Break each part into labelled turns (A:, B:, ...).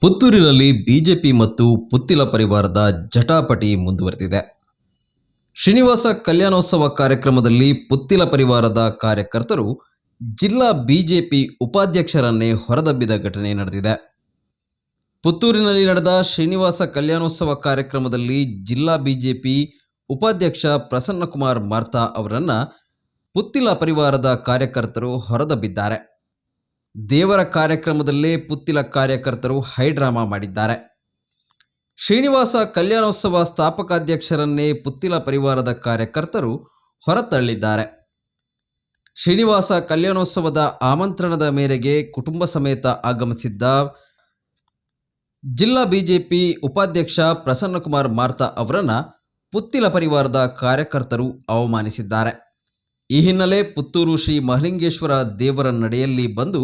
A: ಪುತ್ತೂರಿನಲ್ಲಿ BJP ಮತ್ತು ಪುತ್ತಿಲ ಪರಿವಾರದ ಜಟಾಪಟಿ ಮುಂದುವರೆದಿದೆ. ಶ್ರೀನಿವಾಸ ಕಲ್ಯಾಣೋತ್ಸವ ಕಾರ್ಯಕ್ರಮದಲ್ಲಿ ಪುತ್ತಿಲ ಪರಿವಾರದ ಕಾರ್ಯಕರ್ತರು ಜಿಲ್ಲಾ ಬಿಜೆಪಿ ಉಪಾಧ್ಯಕ್ಷರನ್ನೇ ಹೊರದಬ್ಬಿದ ಘಟನೆ ನಡೆದಿದೆ. ಪುತ್ತೂರಿನಲ್ಲಿ ನಡೆದ ಶ್ರೀನಿವಾಸ ಕಲ್ಯಾಣೋತ್ಸವ ಕಾರ್ಯಕ್ರಮದಲ್ಲಿ ಜಿಲ್ಲಾ ಬಿಜೆಪಿ ಉಪಾಧ್ಯಕ್ಷ ಪ್ರಸನ್ನಕುಮಾರ್ ಮಾರ್ತಾ ಅವರನ್ನು ಪುತ್ತಿಲ ಪರಿವಾರದ ಕಾರ್ಯಕರ್ತರು ಹೊರದಬ್ಬಿದ್ದಾರೆ. ದೇವರ ಕಾರ್ಯಕ್ರಮದಲ್ಲೇ ಪುತ್ತಿಲ ಕಾರ್ಯಕರ್ತರು ಹೈಡ್ರಾಮಾ ಮಾಡಿದ್ದಾರೆ. ಶ್ರೀನಿವಾಸ ಕಲ್ಯಾಣೋತ್ಸವ ಸ್ಥಾಪಕಾಧ್ಯಕ್ಷರನ್ನೇ ಪುತ್ತಿಲ ಪರಿವಾರದ ಕಾರ್ಯಕರ್ತರು ಹೊರತಳ್ಳಿದ್ದಾರೆ. ಶ್ರೀನಿವಾಸ ಕಲ್ಯಾಣೋತ್ಸವದ ಆಮಂತ್ರಣದ ಮೇರೆಗೆ ಕುಟುಂಬ ಸಮೇತ ಆಗಮಿಸಿದ್ದ ಜಿಲ್ಲಾ ಬಿಜೆಪಿ ಉಪಾಧ್ಯಕ್ಷ ಪ್ರಸನ್ನಕುಮಾರ್ ಮಾರ್ತಾ ಅವರನ್ನು ಪುತ್ತಿಲ ಪರಿವಾರದ ಕಾರ್ಯಕರ್ತರು ಅವಮಾನಿಸಿದ್ದಾರೆ. ಈ ಹಿನ್ನೆಲೆ ಪುತ್ತೂರು ಶ್ರೀ ಮಹಲಿಂಗೇಶ್ವರ ದೇವರ ನಡೆಯಲ್ಲಿ ಬಂದು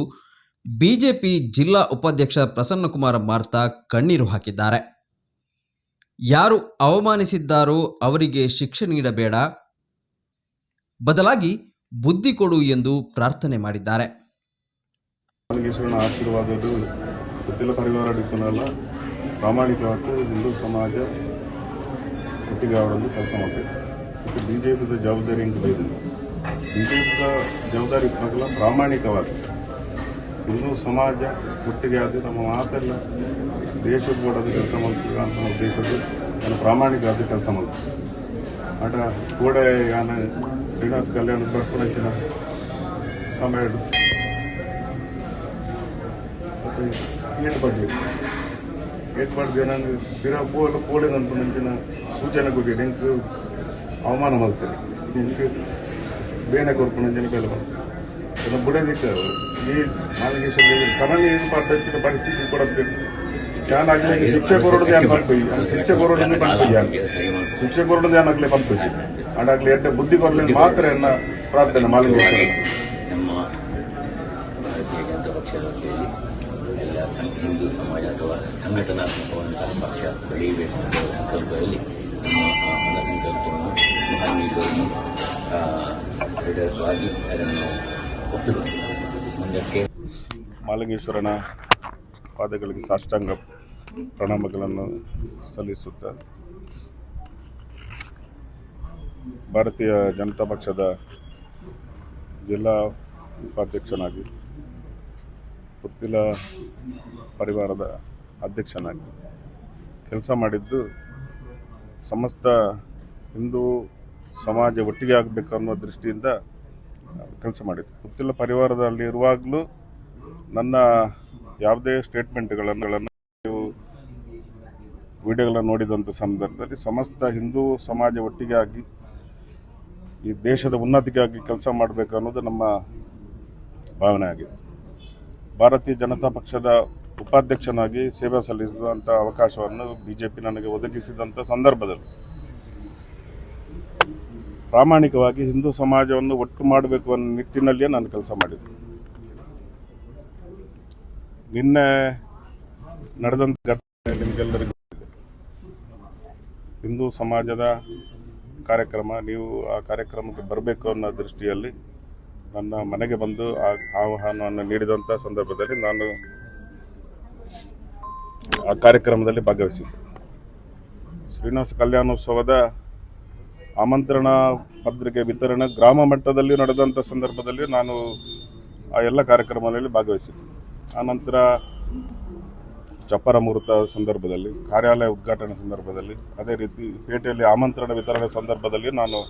A: ಬಿಜೆಪಿ ಜಿಲ್ಲಾ ಉಪಾಧ್ಯಕ್ಷ ಪ್ರಸನ್ನಕುಮಾರ್ ಮಾರ್ತಾ ಕಣ್ಣೀರು ಹಾಕಿದ್ದಾರೆ. ಯಾರು ಅವಮಾನಿಸಿದ್ದಾರೋ ಅವರಿಗೆ ಶಿಕ್ಷೆ ನೀಡಬೇಡ, ಬದಲಾಗಿ ಬುದ್ಧಿ ಕೊಡು ಎಂದು ಪ್ರಾರ್ಥನೆ ಮಾಡಿದ್ದಾರೆ.
B: ಮಹಲಿಂಗೇಶ್ವರನ ಆಶೀರ್ವಾದದ್ದು ಪುತ್ತಿಲ ಪರಿವಾರ ಡಿಕ್ಕನಲ್ಲ, ಪ್ರಾಮಾಣಿಕವಾಗಿ ಹಿಂದೂ ಸಮಾಜ ಒಟ್ಟಿಗೆ ಅವರನ್ನು ಕೆಲಸ ಮಾಡಬೇಕು. ಮತ್ತು ಬಿಜೆಪಿದ ಜವಾಬ್ದಾರಿ ಹಿಂಗೆ ಇದೆ. ಬಿಜೆಪಿದ ಜವಾಬ್ದಾರಿ ಮಕ್ಕಳ ಪ್ರಾಮಾಣಿಕವಾಗಿ ಹಿಂದೂ ಸಮಾಜ ಒಟ್ಟಿಗೆ ಆದ ನಮ್ಮ ಮಾತೆಲ್ಲ ದೇಶದ ಗೋಡದು ಕೆಲಸ ಮಾಡ್ತೀವಿ ಅಂತ ನಾವು ದೇಶದ್ದು ನಾನು ಪ್ರಾಮಾಣಿಕವಾದ ಕೆಲಸ ಮಾಡ್ತೀವಿ. ಆಟ ಗೋಡೆ ಯಾನ ಶ್ರೀನಿವಾಸ ಕಲ್ಯಾಣ ಬರ್ಪಣಚಿನ ಸಮಯ ಏರ್ಪಡ್ದು ನಾನು ಬಿರ ಪೋಳಿದಂತ ನಂಚಿನ ಸೂಚನೆ ಕೊಡಿ ನೆಂಕು ಅವಮಾನ ಮಾಡ್ತೇನೆ. ನಿಮಗೆ ಬೇನೆ ಕೊಡ್ಕೊಂಡು ಬೆಲೆ ಮಾಡ್ತಾರೆ ಬುಡದಿಕ್ಕೆ ಈ ಮಹಲಿಂಗೇಶ್ವರ ಕನಲಿ ಏನು ಪದ್ಧತಿಯ ಪರಿಸ್ಥಿತಿ ಕೊಡುತ್ತೆ. ಯಾನಾಗಲಿ ಶಿಕ್ಷೆ ಕೊರೋದು ಯಾನು ಬಂದ್ಪೋಯಿ, ಶಿಕ್ಷೆ ಕೊರೋದು ಬಂದ್ಪೋಯಿ, ಶಿಕ್ಷೆ ಕೊರೋದು ಯಾನಾಗಲೇ ಬಂದ್ಪೋಯಿ, ಅದಾಗಲಿ ಎಡ್ಡೆ ಬುದ್ಧಿ ಕೊರಲಿ ಮಾತ್ರ ಎನ್ನ ಪ್ರಾರ್ಥನೆ ಮಹಲಿಂಗೇಶ್ವರ.
C: ನಮ್ಮ ಭಾರತೀಯ ಜನತಾ ಪಕ್ಷದ ವತಿಯಲ್ಲಿ ಎಲ್ಲ ಹಿಂದೂ ಸಮಾಜ ಅಥವಾ ಸಂಘಟನಾತ್ಮಕವಾದಂತಹ ಪಕ್ಷ ಬೆಳೆಯಬೇಕು ಅಂತ ಸಂಕಲ್ಪದಲ್ಲಿ ನಮ್ಮ ಸಂಕಲ್ಪವನ್ನು ಮಹಾನೀಯವನ್ನು ದೃಢವಾಗಿ ಅದನ್ನು ಒಪ್ಪಿಕೊಂಡು ಮುಂದಕ್ಕೆ
B: ಮಹಲಿಂಗೇಶ್ವರನ ಪಾದಗಳಿಗೆ ಸಾಷ್ಟಾಂಗ ಪ್ರಣಾಮಗಳನ್ನು ಸಲ್ಲಿಸುತ್ತಾ ಭಾರತೀಯ ಜನತಾ ಪಕ್ಷದ ಜಿಲ್ಲಾ ಉಪಾಧ್ಯಕ್ಷನಾಗಿ ಪುತ್ತಿಲ ಪರಿವಾರದ ಅಧ್ಯಕ್ಷನಾಗಿ ಕೆಲಸ ಮಾಡಿದ್ದು ಸಮಸ್ತ ಹಿಂದೂ ಸಮಾಜ ಒಟ್ಟಿಗೆ ಆಗಬೇಕು ಅನ್ನೋ ದೃಷ್ಟಿಯಿಂದ ಕೆಲಸ ಮಾಡಿದ್ದು. ಪುತ್ತಿಲ ಪರಿವಾರದಲ್ಲಿ ಇರುವಾಗಲೂ ನನ್ನ ಯಾವುದೇ ಸ್ಟೇಟ್ಮೆಂಟ್ಗಳನ್ನು ನೀವು ವಿಡಿಯೋಗಳನ್ನು ನೋಡಿದಂಥ ಸಂದರ್ಭದಲ್ಲಿ ಸಮಸ್ತ ಹಿಂದೂ ಸಮಾಜ ಒಟ್ಟಿಗೆ ಆಗಿ ಈ ದೇಶದ ಉನ್ನತಿಗಾಗಿ ಕೆಲಸ ಮಾಡಬೇಕು ಅನ್ನೋದು ನಮ್ಮ ಭಾವನೆ ಆಗಿದೆ. ಭಾರತೀಯ ಜನತಾ ಪಕ್ಷದ ಉಪಾಧ್ಯಕ್ಷನಾಗಿ ಸೇವೆ ಸಲ್ಲಿಸುವಂಥ ಅವಕಾಶವನ್ನು ಬಿಜೆಪಿ ನನಗೆ ಒದಗಿಸಿದಂಥ ಸಂದರ್ಭದಲ್ಲಿ ಪ್ರಾಮಾಣಿಕವಾಗಿ ಹಿಂದೂ ಸಮಾಜವನ್ನು ಒಟ್ಟು ಮಾಡಬೇಕು ಅನ್ನೋ ನಿಟ್ಟಿನಲ್ಲಿಯೇ ನಾನು ಕೆಲಸ ಮಾಡಿದ್ದೆ. ನಿನ್ನೆ ನಡೆದಂಥ ಘಟನೆ ನಿಮಗೆಲ್ಲರಿಗೂ ಹಿಂದೂ ಸಮಾಜದ ಕಾರ್ಯಕ್ರಮ, ನೀವು ಆ ಕಾರ್ಯಕ್ರಮಕ್ಕೆ ಬರಬೇಕು ಅನ್ನೋ ದೃಷ್ಟಿಯಲ್ಲಿ ನನ್ನ ಮನೆಗೆ ಬಂದು ಆ ಆಹ್ವಾನವನ್ನು ನೀಡಿದಂಥ ಸಂದರ್ಭದಲ್ಲಿ ನಾನು ಆ ಕಾರ್ಯಕ್ರಮದಲ್ಲಿ ಭಾಗವಹಿಸಿದ್ದೆ. ಶ್ರೀನಿವಾಸ ಕಲ್ಯಾಣೋತ್ಸವದ ಆಮಂತ್ರಣ ಪತ್ರಿಕೆ ವಿತರಣೆ ಗ್ರಾಮ ಮಟ್ಟದಲ್ಲಿ ನಡೆದಂಥ ಸಂದರ್ಭದಲ್ಲಿ ನಾನು ಆ ಎಲ್ಲ ಕಾರ್ಯಕ್ರಮದಲ್ಲಿ ಭಾಗವಹಿಸಿದ್ದೆ. ಆನಂತರ ಚಪ್ಪರ ಮುಹೂರ್ತ ಸಂದರ್ಭದಲ್ಲಿ, ಕಾರ್ಯಾಲಯ ಉದ್ಘಾಟನೆ ಸಂದರ್ಭದಲ್ಲಿ, ಅದೇ ರೀತಿ ಪೇಟೆಯಲ್ಲಿ ಆಮಂತ್ರಣ ವಿತರಣೆ ಸಂದರ್ಭದಲ್ಲಿ ನಾನು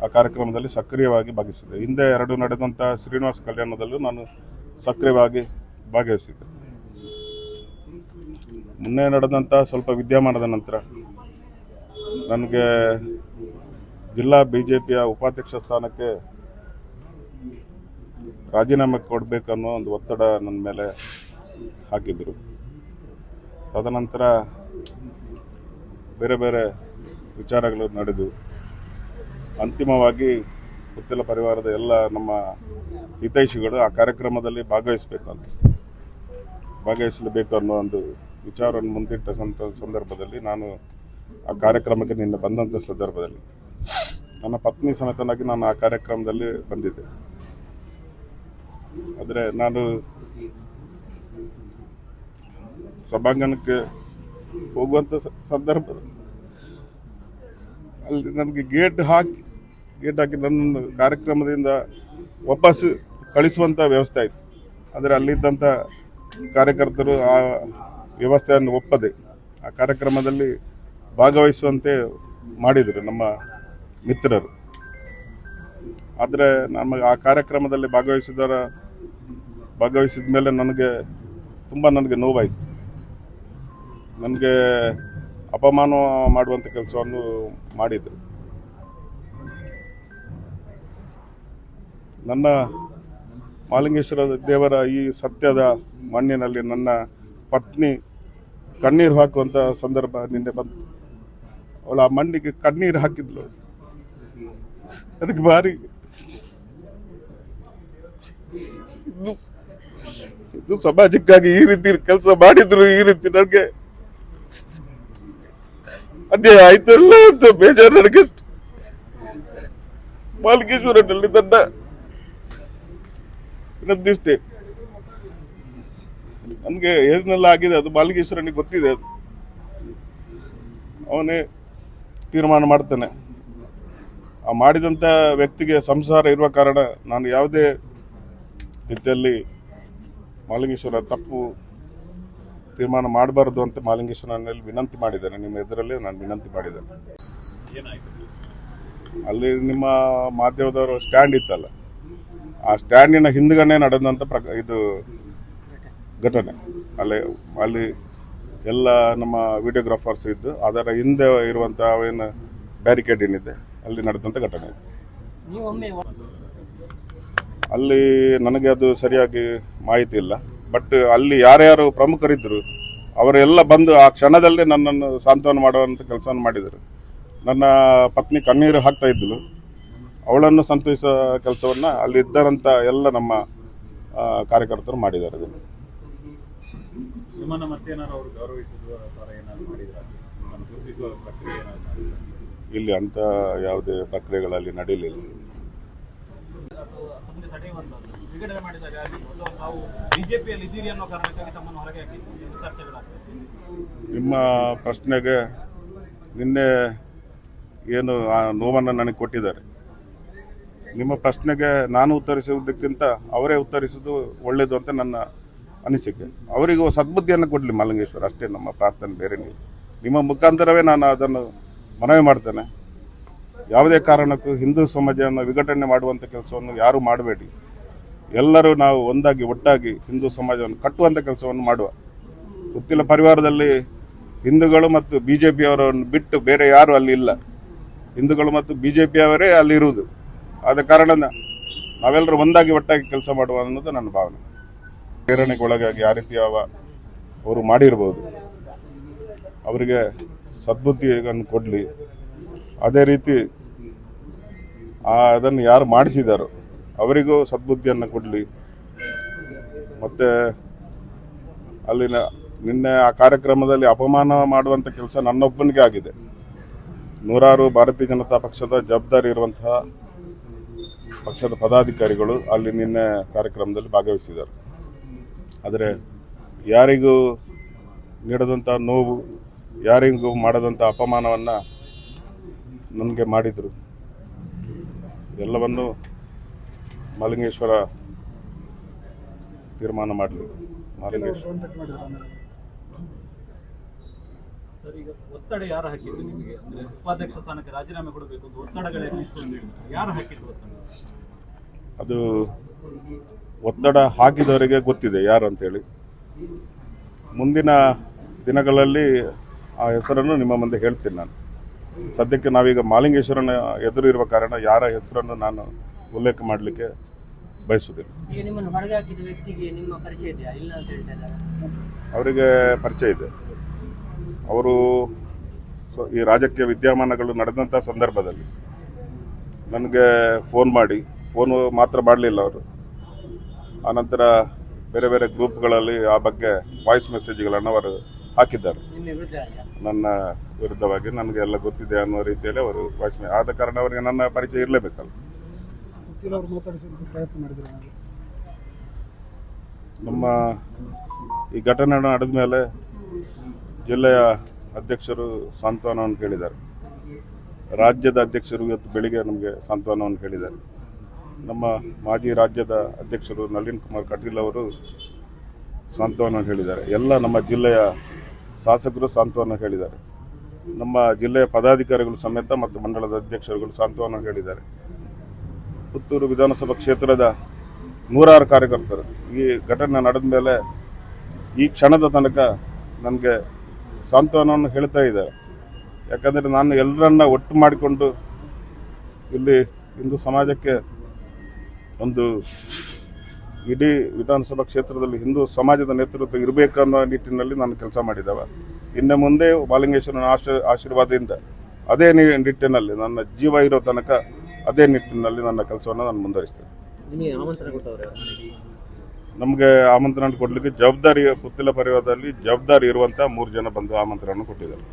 B: ಆ ಕಾರ್ಯಕ್ರಮದಲ್ಲಿ ಸಕ್ರಿಯವಾಗಿ ಭಾಗವಹಿಸಿದ್ದೆ. ಹಿಂದೆ ಎರಡು ನಡೆದಂಥ ಶ್ರೀನಿವಾಸ ಕಲ್ಯಾಣದಲ್ಲೂ ನಾನು ಸಕ್ರಿಯವಾಗಿ ಭಾಗವಹಿಸಿದ್ದೆ. ಮೊನ್ನೆ ನಡೆದಂಥ ಸ್ವಲ್ಪ ವಿದ್ಯಮಾನದ ನಂತರ ನನಗೆ ಜಿಲ್ಲಾ ಬಿಜೆಪಿಯ ಉಪಾಧ್ಯಕ್ಷ ಸ್ಥಾನಕ್ಕೆ ರಾಜೀನಾಮೆ ಕೊಡಬೇಕನ್ನೋ ಒಂದು ಒತ್ತಡ ನನ್ನ ಮೇಲೆ ಹಾಕಿದರು. ತದನಂತರ ಬೇರೆ ಬೇರೆ ವಿಚಾರಗಳು ನಡೆದು ಅಂತಿಮವಾಗಿ ಪುತ್ತಿಲ ಪರಿವಾರದ ಎಲ್ಲ ನಮ್ಮ ಹಿತೈಷಿಗಳು ಆ ಕಾರ್ಯಕ್ರಮದಲ್ಲಿ ಭಾಗವಹಿಸಲೇಬೇಕು ಅನ್ನೋ ಒಂದು ವಿಚಾರವನ್ನು ಮುಂದಿಟ್ಟ ಸಂದರ್ಭದಲ್ಲಿ ನಾನು ಆ ಕಾರ್ಯಕ್ರಮಕ್ಕೆ ನಿನ್ನೆ ಬಂದಂಥ ಸಂದರ್ಭದಲ್ಲಿ ನನ್ನ ಪತ್ನಿ ಸಮೇತನಾಗಿ ನಾನು ಆ ಕಾರ್ಯಕ್ರಮದಲ್ಲಿ ಬಂದಿದ್ದೆ. ಆದರೆ ನಾನು ಸಭಾಂಗಣಕ್ಕೆ ಹೋಗುವಂಥ ಸಂದರ್ಭದಲ್ಲಿ ಅಲ್ಲಿ ನನಗೆ ಗೇಟ್ ಹಾಕಿ ನನ್ನನ್ನು ಕಾರ್ಯಕ್ರಮದಿಂದ ವಾಪಸ್ ಕಳಿಸುವಂಥ ವ್ಯವಸ್ಥೆ ಆಯಿತು. ಆದರೆ ಅಲ್ಲಿದ್ದಂಥ ಕಾರ್ಯಕರ್ತರು ಆ ವ್ಯವಸ್ಥೆಯನ್ನು ಒಪ್ಪದೆ ಆ ಕಾರ್ಯಕ್ರಮದಲ್ಲಿ ಭಾಗವಹಿಸುವಂತೆ ಮಾಡಿದರು ನಮ್ಮ ಮಿತ್ರರು. ಆದರೆ ಆ ಕಾರ್ಯಕ್ರಮದಲ್ಲಿ ಭಾಗವಹಿಸಿದ ಮೇಲೆ ನನಗೆ ನೋವಾಯಿತು. ನನಗೆ ಅಪಮಾನ ಮಾಡುವಂಥ ಕೆಲಸವನ್ನು ಮಾಡಿದರು. ನನ್ನ ಮಹಾಲಿಂಗೇಶ್ವರ ದೇವರ ಈ ಸತ್ಯದ ಮಣ್ಣಿನಲ್ಲಿ ನನ್ನ ಪತ್ನಿ ಕಣ್ಣೀರು ಹಾಕುವಂಥ ಸಂದರ್ಭ ನಿನ್ನೆ ಬಂತು. ಅವಳು ಆ ಮಣ್ಣಿಗೆ ಕಣ್ಣೀರು ಹಾಕಿದ್ಲು. ಅದಕ್ಕೆ ಭಾರಿ ಇದು ಸಮಾಜಕ್ಕಾಗಿ ಈ ರೀತಿ ಕೆಲಸ ಮಾಡಿದ್ರು, ಈ ರೀತಿ ನನಗೆ ಅನ್ಯಾಯ ಆಯ್ತಲ್ಲ ಅಂತ ಬೇಜಾರು ನನಗೆ. ಮಹಾಲಿಂಗೇಶ್ವರನಲ್ಲಿ ನನ್ನ ವಿನಂತಿಷ್ಟೇ, ನನಗೆ ಏನೆಲ್ಲ ಆಗಿದೆ ಅದು ಮಹಾಲಿಂಗೇಶ್ವರನಿಗೆ ಗೊತ್ತಿದೆ. ಅದು ಅವನೇ ತೀರ್ಮಾನ ಮಾಡ್ತಾನೆ. ಆ ಮಾಡಿದಂಥ ವ್ಯಕ್ತಿಗೆ ಸಂಸಾರ ಇರುವ ಕಾರಣ ನಾನು ಯಾವುದೇ ರೀತಿಯಲ್ಲಿ ಮಹಾಲಿಂಗೇಶ್ವರ ತಪ್ಪು ತೀರ್ಮಾನ ಮಾಡಬಾರ್ದು ಅಂತ ಮಹಾಲಿಂಗೇಶ್ವರನಲ್ಲಿ ವಿನಂತಿ ಮಾಡಿದ್ದೇನೆ. ನಿಮ್ಮ ಎದುರಲ್ಲೇ ನಾನು ವಿನಂತಿ ಮಾಡಿದ್ದೇನೆ. ಅಲ್ಲಿ ನಿಮ್ಮ ಮಾಧ್ಯಮದವರು ಸ್ಟ್ಯಾಂಡ್ ಇತ್ತಲ್ಲ, ಆ ಸ್ಟ್ಯಾಂಡಿನ ಹಿಂದ್ಗಡೆ ನಡೆದಂಥ ಇದು ಘಟನೆ. ಅಲ್ಲಿ ಎಲ್ಲ ನಮ್ಮ ವಿಡಿಯೋಗ್ರಾಫರ್ಸ್ ಇದ್ದು ಅದರ ಹಿಂದೆ ಇರುವಂಥ ಏನು ಬ್ಯಾರಿಕೇಡ್ ಏನಿದೆ ಅಲ್ಲಿ ನಡೆದಂಥ ಘಟನೆ. ಅಲ್ಲಿ ನನಗೆ ಅದು ಸರಿಯಾಗಿ ಮಾಹಿತಿ ಇಲ್ಲ. ಬಟ್ ಅಲ್ಲಿ ಯಾರ್ಯಾರು ಪ್ರಮುಖರಿದ್ದರು ಅವರೆಲ್ಲ ಬಂದು ಆ ಕ್ಷಣದಲ್ಲೇ ನನ್ನನ್ನು ಸಾಂತ್ವನ ಮಾಡುವಂಥ ಕೆಲಸವನ್ನು ಮಾಡಿದರು. ನನ್ನ ಪತ್ನಿ ಕಣ್ಣೀರು ಹಾಕ್ತಾ ಇದ್ದಳು. ಅವಳನ್ನು ಸಂತೈಸೋ ಕೆಲಸವನ್ನು ಅಲ್ಲಿ ಇದ್ದರಂಥ ಎಲ್ಲ ನಮ್ಮ ಕಾರ್ಯಕರ್ತರು ಮಾಡಿದ್ದಾರೆ. ಅದನ್ನು ಇಲ್ಲಿ ಅಂತ ಯಾವುದೇ ಪ್ರಕ್ರಿಯೆಗಳಲ್ಲಿ ನಡೆಯಲಿಲ್ಲ. ನಿಮ್ಮ ಪ್ರಶ್ನೆಗೆ ನಿನ್ನೆ ಏನು ಆ ನೋವನ್ನು ನನಗೆ ಕೊಟ್ಟಿದ್ದಾರೆ. ನಿಮ್ಮ ಪ್ರಶ್ನೆಗೆ ನಾನು ಉತ್ತರಿಸುವುದಕ್ಕಿಂತ ಅವರೇ ಉತ್ತರಿಸುವುದು ಒಳ್ಳೆಯದು ಅಂತ ನನ್ನ ಅನಿಸಿಕೆ. ಅವರಿಗೂ ಸದ್ಬುದ್ಧಿಯನ್ನು ಕೊಡಲಿ ಮಹಾಲಿಂಗೇಶ್ವರ, ಅಷ್ಟೇ ನಮ್ಮ ಪ್ರಾರ್ಥನೆ, ಬೇರೆ ನೀವು. ನಿಮ್ಮ ಮುಖಾಂತರವೇ ನಾನು ಅದನ್ನು ಮನವಿ ಮಾಡ್ತೇನೆ. ಯಾವುದೇ ಕಾರಣಕ್ಕೂ ಹಿಂದೂ ಸಮಾಜವನ್ನು ವಿಘಟನೆ ಮಾಡುವಂಥ ಕೆಲಸವನ್ನು ಯಾರೂ ಮಾಡಬೇಡಿ. ಎಲ್ಲರೂ ನಾವು ಒಂದಾಗಿ ಒಟ್ಟಾಗಿ ಹಿಂದೂ ಸಮಾಜವನ್ನು ಕಟ್ಟುವಂಥ ಕೆಲಸವನ್ನು ಮಾಡುವ. ಪುತ್ತಿಲ ಪರಿವಾರದಲ್ಲಿ ಹಿಂದೂಗಳು ಮತ್ತು ಬಿಜೆಪಿಯವರನ್ನು ಬಿಟ್ಟು ಬೇರೆ ಯಾರು ಅಲ್ಲಿ ಇಲ್ಲ. ಹಿಂದೂಗಳು ಮತ್ತು ಬಿಜೆಪಿಯವರೇ ಅಲ್ಲಿರುವುದು. ಆದ ಕಾರಣ ನಾವೆಲ್ಲರೂ ಒಂದಾಗಿ ಒಟ್ಟಾಗಿ ಕೆಲಸ ಮಾಡುವ ಅನ್ನೋದು ನನ್ನ ಭಾವನೆ. ಪ್ರೇರಣೆಗೊಳಗಾಗಿ ಯಾವ ರೀತಿ ಅವರು ಮಾಡಿರ್ಬೋದು, ಅವರಿಗೆ ಸದ್ಬುದ್ಧಿಯನ್ನು ಕೊಡಲಿ. ಅದೇ ರೀತಿ ಅದನ್ನು ಯಾರು ಮಾಡಿಸಿದಾರೋ ಅವರಿಗೂ ಸದ್ಬುದ್ಧಿಯನ್ನು ಕೊಡಲಿ. ಮತ್ತು ಅಲ್ಲಿನ ನಿನ್ನೆ ಆ ಕಾರ್ಯಕ್ರಮದಲ್ಲಿ ಅಪಮಾನ ಮಾಡುವಂಥ ಕೆಲಸ ನನ್ನೊಬ್ಬನಿಗೆ ಆಗಿದೆ. ನೂರಾರು ಭಾರತೀಯ ಜನತಾ ಪಕ್ಷದ ಜವಾಬ್ದಾರಿ ಇರುವಂತಹ ಪಕ್ಷದ ಪದಾಧಿಕಾರಿಗಳು ಅಲ್ಲಿ ನಿನ್ನೆ ಕಾರ್ಯಕ್ರಮದಲ್ಲಿ ಭಾಗವಹಿಸಿದ್ದಾರೆ. ಆದರೆ ಯಾರಿಗೂ ನೀಡದಂಥ ನೋವು, ಯಾರಿಗೂ ಮಾಡದಂಥ ಅಪಮಾನವನ್ನು ನನಗೆ ಮಾಡಿದರು. ಎಲ್ಲವನ್ನು ಮಹಾಲಿಂಗೇಶ್ವರ ತೀರ್ಮಾನ ಮಾಡಲಿ. ಮಹಾಲಿಂಗೇಶ್ವರ
D: ಒತ್ತಡ ಯಾರು ಹಾಕಿದ್ದು ನಿಮಗೆ? ಅಂದ್ರೆ ಉಪಾಧ್ಯಕ್ಷ ಸ್ಥಾನಕ್ಕೆ ರಾಜೀನಾಮೆ ಕೊಡಬೇಕು ಒತ್ತಡಗಳೇನು ಯಾರು ಹಾಕಿದ್ದು?
B: ಅದು ಒತ್ತಡ ಹಾಕಿದವರಿಗೆ ಗೊತ್ತಿದೆ ಯಾರು ಅಂತೇಳಿ. ಮುಂದಿನ ದಿನಗಳಲ್ಲಿ ಆ ಹೆಸರನ್ನು ನಿಮ್ಮ ಮುಂದೆ ಹೇಳ್ತೀನಿ. ನಾನು ಸದ್ಯಕ್ಕೆ ನಾವೀಗ ಮಹಾಲಿಂಗೇಶ್ವರನ ಎದುರು ಇರುವ ಕಾರಣ ಯಾರ ಹೆಸರನ್ನು ನಾನು ಉಲ್ಲೇಖ ಮಾಡಲಿಕ್ಕೆ ಬಯಸುವುದಿಲ್ಲ. ಅವರಿಗೆ ಪರಿಚಯ ಇದೆ. ಅವರು ಈ ರಾಜಕೀಯ ವಿದ್ಯಮಾನಗಳು ನಡೆದಂಥ ಸಂದರ್ಭದಲ್ಲಿ ನನಗೆ ಫೋನ್ ಮಾತ್ರ ಮಾಡಲಿಲ್ಲ ಅವರು. ಆನಂತರ ಬೇರೆ ಬೇರೆ ಗ್ರೂಪ್ಗಳಲ್ಲಿ ಆ ಬಗ್ಗೆ ವಾಯ್ಸ್ ಮೆಸೇಜ್ಗಳನ್ನು ಅವರು ಹಾಕಿದ್ದಾರೆ. ನನ್ನ ವಿರುದ್ಧವಾಗಿ ನನಗೆ ಎಲ್ಲ ಗೊತ್ತಿದೆ ಅನ್ನೋ ರೀತಿಯಲ್ಲಿ ಅವರು ವಾಯ್ಸ್ ಆದ ಕಾರಣ ಅವರಿಗೆ ನನ್ನ ಪರಿಚಯ ಇರಲೇಬೇಕಲ್ಲ. ನಮ್ಮ ಈ ಘಟನೆ ನಡೆದ ಮೇಲೆ ಜಿಲ್ಲೆಯ ಅಧ್ಯಕ್ಷರು ಸಾಂತ್ವನವನ್ನು ಹೇಳಿದ್ದಾರೆ. ರಾಜ್ಯದ ಅಧ್ಯಕ್ಷರು ಇವತ್ತು ಬೆಳಿಗ್ಗೆ ನಮಗೆ ಸಾಂತ್ವನವನ್ನು ಹೇಳಿದ್ದಾರೆ. ನಮ್ಮ ಮಾಜಿ ರಾಜ್ಯದ ಅಧ್ಯಕ್ಷರು ನಳಿನ್ ಕುಮಾರ್ ಕಟೀಲ್ ಅವರು ಸಾಂತ್ವನವನ್ನು ಹೇಳಿದ್ದಾರೆ. ಎಲ್ಲ ನಮ್ಮ ಜಿಲ್ಲೆಯ ಶಾಸಕರು ಸಾಂತ್ವನ ಹೇಳಿದ್ದಾರೆ. ನಮ್ಮ ಜಿಲ್ಲೆಯ ಪದಾಧಿಕಾರಿಗಳು ಸಮೇತ ಮತ್ತು ಮಂಡಳದ ಅಧ್ಯಕ್ಷರುಗಳು ಸಾಂತ್ವನ ಹೇಳಿದ್ದಾರೆ. ಪುತ್ತೂರು ವಿಧಾನಸಭಾ ಕ್ಷೇತ್ರದ 106 ಕಾರ್ಯಕರ್ತರು ಈ ಘಟನೆ ನಡೆದ ಮೇಲೆ ಈ ಕ್ಷಣದ ತನಕ ನನಗೆ ಸಾಂತ್ವನವನ್ನು ಹೇಳ್ತಾ ಇದ್ದಾರೆ. ಯಾಕಂದರೆ ನಾನು ಎಲ್ಲರನ್ನ ಒಟ್ಟು ಮಾಡಿಕೊಂಡು ಇಲ್ಲಿ ಹಿಂದೂ ಸಮಾಜಕ್ಕೆ ಒಂದು ಇಡೀ ವಿಧಾನಸಭಾ ಕ್ಷೇತ್ರದಲ್ಲಿ ಹಿಂದೂ ಸಮಾಜದ ನೇತೃತ್ವ ಇರಬೇಕನ್ನೋ ನಿಟ್ಟಿನಲ್ಲಿ ನಾನು ಕೆಲಸ ಮಾಡಿದ್ದೇವೆ. ಇನ್ನು ಮುಂದೆ ಬಾಲಿಂಗೇಶ್ವರನ ಆಶೀರ್ವಾದದಿಂದ ಅದೇ ನಿಟ್ಟಿನಲ್ಲಿ ನನ್ನ ಜೀವ ಇರೋ ತನಕ ಅದೇ ನಿಟ್ಟಿನಲ್ಲಿ ನನ್ನ ಕೆಲಸವನ್ನು ನಾನು ಮುಂದುವರಿಸ್ತೇನೆ.
E: ನಿಮಗೆ ಆಮಂತ್ರಣ ಕೊಟ್ಟವ್ರೆ?
B: ನಮಗೆ ಆಮಂತ್ರಣ ಕೊಡಲಿಕ್ಕೆ ಜವಾಬ್ದಾರಿ ಪುತ್ತಿಲ ಪರಿವಾರದಲ್ಲಿ ಜವಾಬ್ದಾರಿ ಇರುವಂಥ 3 ಜನ ಬಂದು ಆಮಂತ್ರಣ ಕೊಟ್ಟಿದ್ದಾರೆ.